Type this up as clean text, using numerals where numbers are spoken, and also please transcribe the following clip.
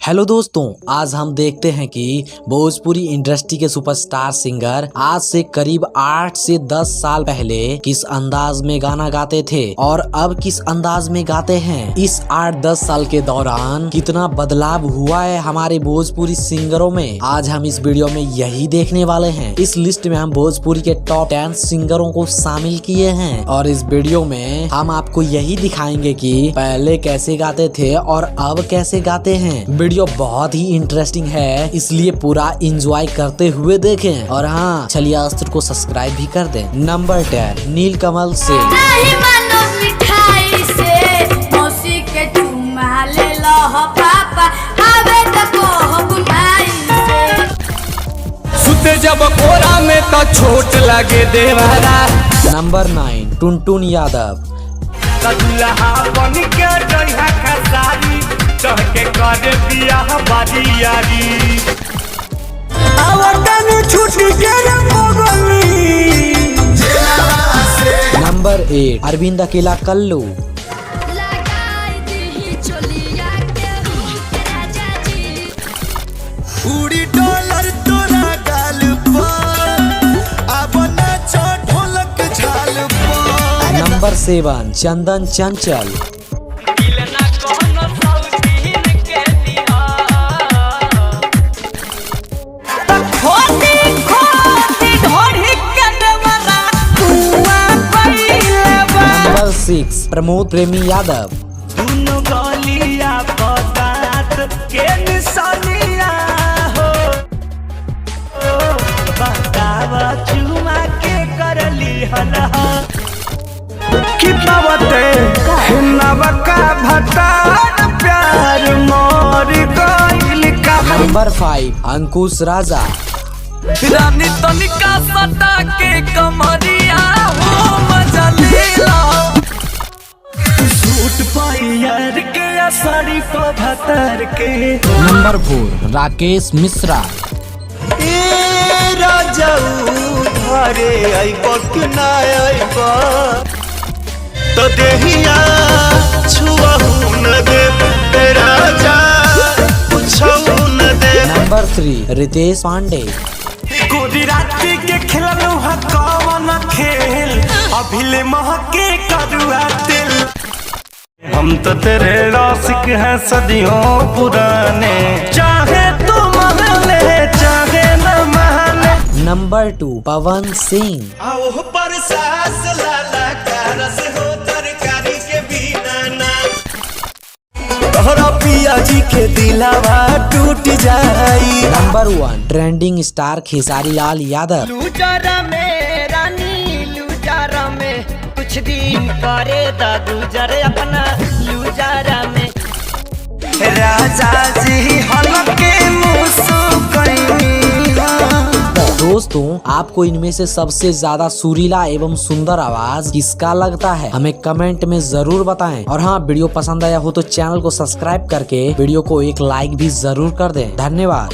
Hello दोस्तों, आज हम देखते हैं कि भोजपुरी इंडस्ट्री के सुपरस्टार सिंगर आज से करीब 8 से 10 साल पहले किस अंदाज में गाना गाते थे और अब किस अंदाज में गाते हैं। इस 8-10 साल के दौरान कितना बदलाव हुआ है हमारे भोजपुरी सिंगरों में, आज हम इस वीडियो में यही देखने वाले हैं। इस लिस्ट में हम भोजपुरी के टॉप 10 सिंगरों को शामिल किए हैं और इस वीडियो में हम आपको यही दिखाएंगे कि पहले कैसे गाते थे और अब कैसे गाते हैं। वीडियो बहुत ही इंटरेस्टिंग है, इसलिए पूरा एंजॉय करते हुए देखें। और हाँ, चलिए अस्त्र को सब्सक्राइब भी कर दें। नंबर 10 नीलकमल सिंह। जब कोरा में तो छोट लगे देवारा। नंबर 9 टुनटुन यादव। नंबर 8 अरविंद अकेला कल्लू। उड़ी डॉलर तोरा गाल ढोलक झाल। नंबर 7 चंदन चंचल। नंबर 6 प्रमोद प्रेमी यादव। दोनों गलिया पदार्थ के निशानिया हो, बतावा चुमा के करली हला कि पावते नवका भतार प्यार मोर गइल का। नंबर 5 अंकुश राजा। रानी तनिका सटा के कमरिया हो मजा लेला। सूट पायर के साड़ी पभतर के। नंबर 4 राकेश मिश्रा। ए राजाऊ घरे आइबो कि ना आइबो तो देहिया छुआहू न दे राजा पूछऊ न दे। नंबर 3 रितेश पांडे। गोरी रात्रि के खेलनु ह कवन खेल अभिले महके करुआ दिल। हम तो तेरे आशिक हैं सदियों पुराने, चाहे तू मान ले चाहे न मान। नंबर 2 पवन सिंह। आओ पर सास लाला का रस हो तरकारी के बिना ना। तोहरा पिया जी के दिलावा टूट जाई। Number 1 trending star Khesari Lal Yadav. लूजारा में रानी लूजारा में कुछ दिन करे दादू जरे अपना लूजारा में। राजा जी हलके मुस्कुराई। दोस्तों, आपको इनमें से सबसे ज्यादा सुरीला एवं सुंदर आवाज किसका लगता है, हमें कमेंट में जरूर बताएं। और हाँ, वीडियो पसंद आया हो तो चैनल को सब्सक्राइब करके वीडियो को एक लाइक भी जरूर कर दें। धन्यवाद।